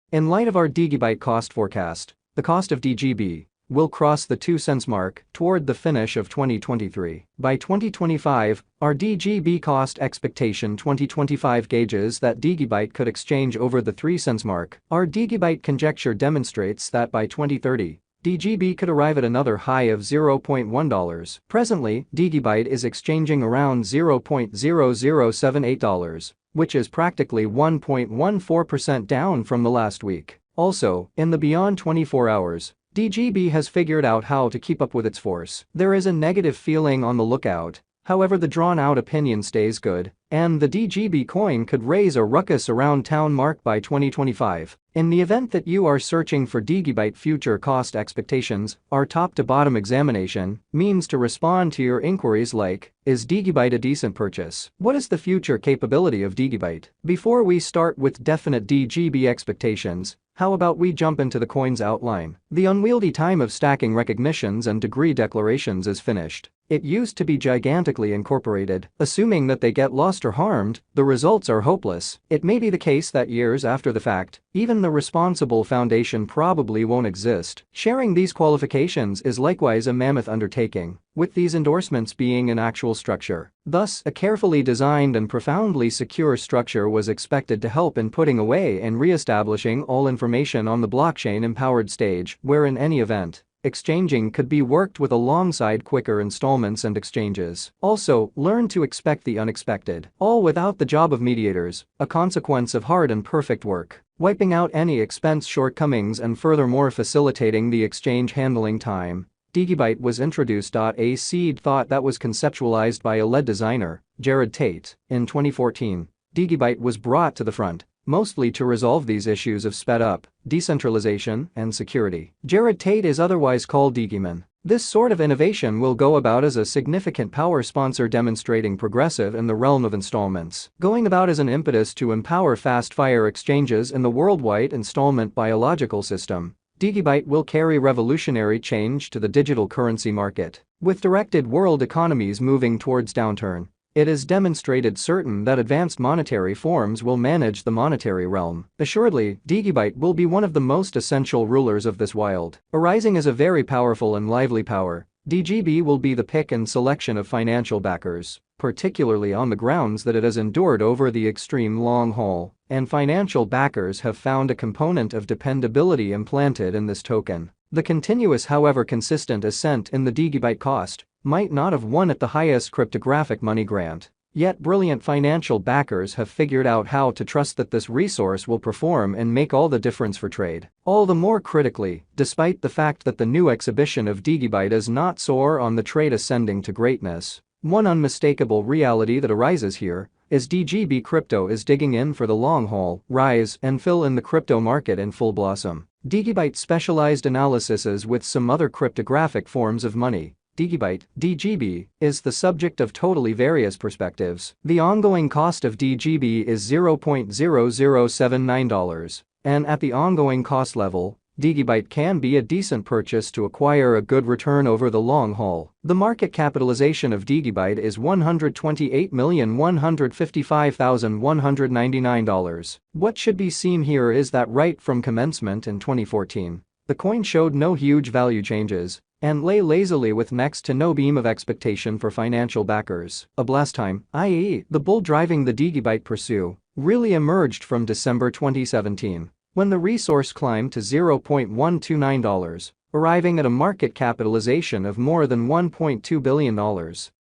In light of our Digibyte cost forecast, the cost of DGB will cross the 2 cents mark toward the finish of 2023. By 2025, our DGB cost expectation 2025 gauges that Digibyte could exchange over the 3 cents mark. Our Digibyte conjecture demonstrates that by 2030, DGB could arrive at another high of $0.1. Presently, Digibyte is exchanging around $0.0078, which is practically 1.14% down from the last week. Also, in the beyond 24 hours, DGB has figured out how to keep up with its force. There is a negative feeling on the lookout, however the drawn-out opinion stays good, and the DGB coin could raise a ruckus around town mark by 2025. In the event that you are searching for Digibyte future cost expectations, our top-to-bottom examination means to respond to your inquiries like, is Digibyte a decent purchase? What is the future capability of Digibyte? Before we start with definite DGB expectations, how about we jump into the coin's outline? The unwieldy time of stacking recognitions and degree declarations is finished. It used to be gigantically incorporated. Assuming that they get lost or harmed, the results are hopeless. It may be the case that years after the fact, even the responsible foundation probably won't exist. Sharing these qualifications is likewise a mammoth undertaking, with these endorsements being an actual structure. Thus, a carefully designed and profoundly secure structure was expected to help in putting away and re-establishing all information on the blockchain-empowered stage, where in any event, exchanging could be worked with alongside quicker installments and exchanges. Also, learn to expect the unexpected, all without the job of mediators, a consequence of hard and perfect work, wiping out any expense shortcomings and furthermore facilitating the exchange handling time. Digibyte was introduced. A seed thought that was conceptualized by a lead designer, Jared Tate, in 2014. Digibyte was brought to the front, mostly to resolve these issues of sped-up, decentralization, and security. Jared Tate is otherwise called Digiman. This sort of innovation will go about as a significant power sponsor demonstrating progressive in the realm of installments, going about as an impetus to empower fast-fire exchanges in the worldwide installment biological system. Digibyte will carry revolutionary change to the digital currency market. With directed world economies moving towards downturn, it is demonstrated certain that advanced monetary forms will manage the monetary realm. Assuredly, Digibyte will be one of the most essential rulers of this wild. Arising as a very powerful and lively power, DGB will be the pick and selection of financial backers, particularly on the grounds that it has endured over the extreme long haul, and financial backers have found a component of dependability implanted in this token. The continuous however consistent ascent in the Digibyte cost might not have won at the highest cryptographic money grant, yet brilliant financial backers have figured out how to trust that this resource will perform and make all the difference for trade. All the more critically, despite the fact that the new exhibition of Digibyte is not soar on the trade ascending to greatness, one unmistakable reality that arises here is DGB crypto is digging in for the long haul, rise and fill in the crypto market in full blossom. Digibyte specialized analyses with some other cryptographic forms of money. Digibyte, DGB, is the subject of totally various perspectives. The ongoing cost of DGB is $0.0079, and at the ongoing cost level, Digibyte can be a decent purchase to acquire a good return over the long haul. The market capitalization of Digibyte is $128,155,199. What should be seen here is that right from commencement in 2014, the coin showed no huge value changes and lay lazily with next to no beam of expectation for financial backers. A blast time, i.e., the bull driving the Digibyte pursuit, really emerged from December 2017, when the resource climbed to $0.129, arriving at a market capitalization of more than $1.2 billion.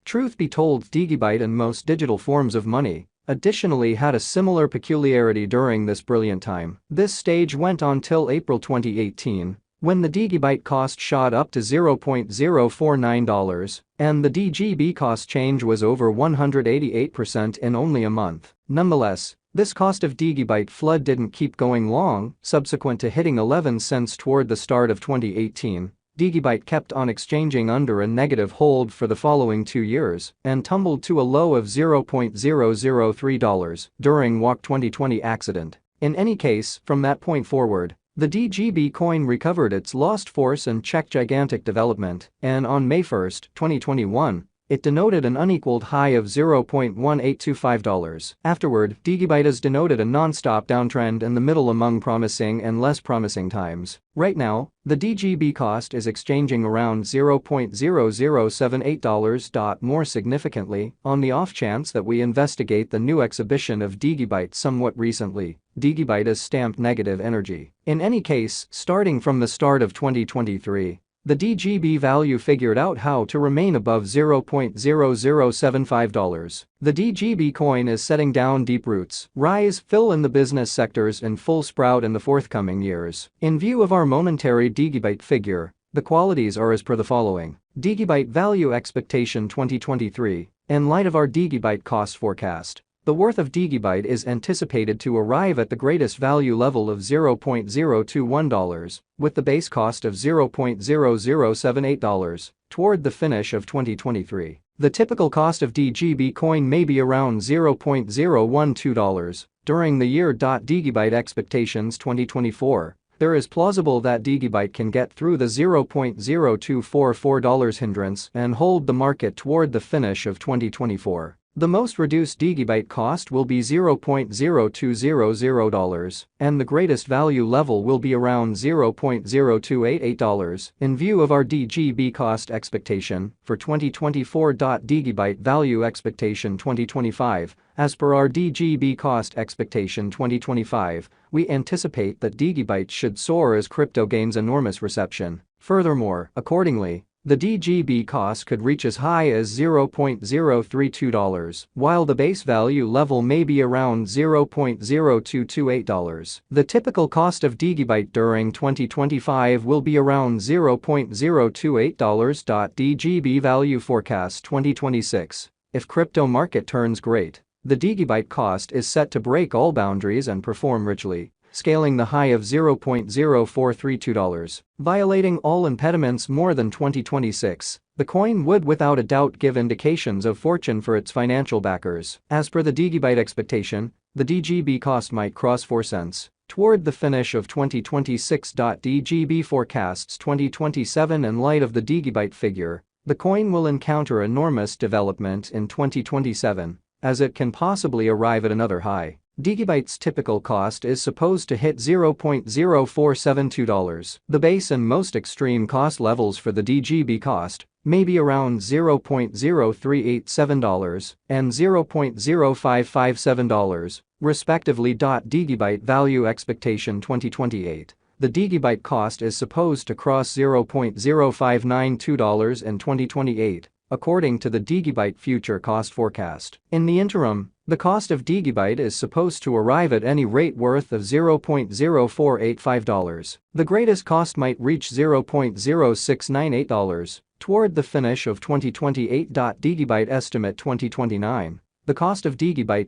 Truth be told, Digibyte and most digital forms of money additionally had a similar peculiarity during this brilliant time. This stage went on till April 2018, when the Digibyte cost shot up to $0.049, and the DGB cost change was over 188% in only a month. Nonetheless, this cost of Digibyte flood didn't keep going long. Subsequent to hitting 11 cents toward the start of 2018, Digibyte kept on exchanging under a negative hold for the following 2 years and tumbled to a low of $0.003 during WAC 2020 accident. In any case, from that point forward, the DGB coin recovered its lost force and checked gigantic development, and on May 1, 2021, it denoted an unequaled high of $0.1825. Afterward, Digibyte has denoted a non-stop downtrend in the middle among promising and less promising times. Right now, the DGB cost is exchanging around $0.0078. More significantly, on the off chance that we investigate the new exhibition of Digibyte somewhat recently, Digibyte is stamped negative energy. In any case, starting from the start of 2023, the DGB value figured out how to remain above $0.0075. The DGB coin is setting down deep roots, fill in the business sectors in full sprout in the forthcoming years. In view of our momentary Digibyte figure, the qualities are as per the following. Digibyte value expectation 2023. In light of our Digibyte cost forecast, the worth of Digibyte is anticipated to arrive at the greatest value level of $0.021, with the base cost of $0.0078, toward the finish of 2023. The typical cost of DGB coin may be around $0.012 during the year. Digibyte expectations 2024. There is plausible that Digibyte can get through the $0.0244 hindrance and hold the market toward the finish of 2024. The most reduced Digibyte cost will be $0.0200, and the greatest value level will be around $0.0288. In view of our DGB cost expectation for 2024. Digibyte value expectation 2025. As per our DGB cost expectation 2025, we anticipate that Digibyte should soar as crypto gains enormous reception. Furthermore, accordingly, the DGB cost could reach as high as $0.032, while the base value level may be around $0.0228. The typical cost of Digibyte during 2025 will be around $0.028. DGB value forecast 2026. If crypto market turns great, the Digibyte cost is set to break all boundaries and perform richly, scaling the high of $0.0432. Violating all impediments more than 2026, the coin would without a doubt give indications of fortune for its financial backers. As per the Digibyte expectation, the DGB cost might cross 4 cents toward the finish of 2026. DGB forecasts 2027. In light of the Digibyte figure, the coin will encounter enormous development in 2027, as it can possibly arrive at another high. Digibyte's typical cost is supposed to hit $0.0472. The base and most extreme cost levels for the DGB cost may be around $0.0387 and $0.0557, respectively. Digibyte value expectation 2028. The Digibyte cost is supposed to cross $0.0592 in 2028, according to the Digibyte future cost forecast. In the interim, the cost of Digibyte is supposed to arrive at any rate worth of $0.0485. The greatest cost might reach $0.0698 toward the finish of 2028. Digibyte estimate 2029. The cost of Digibyte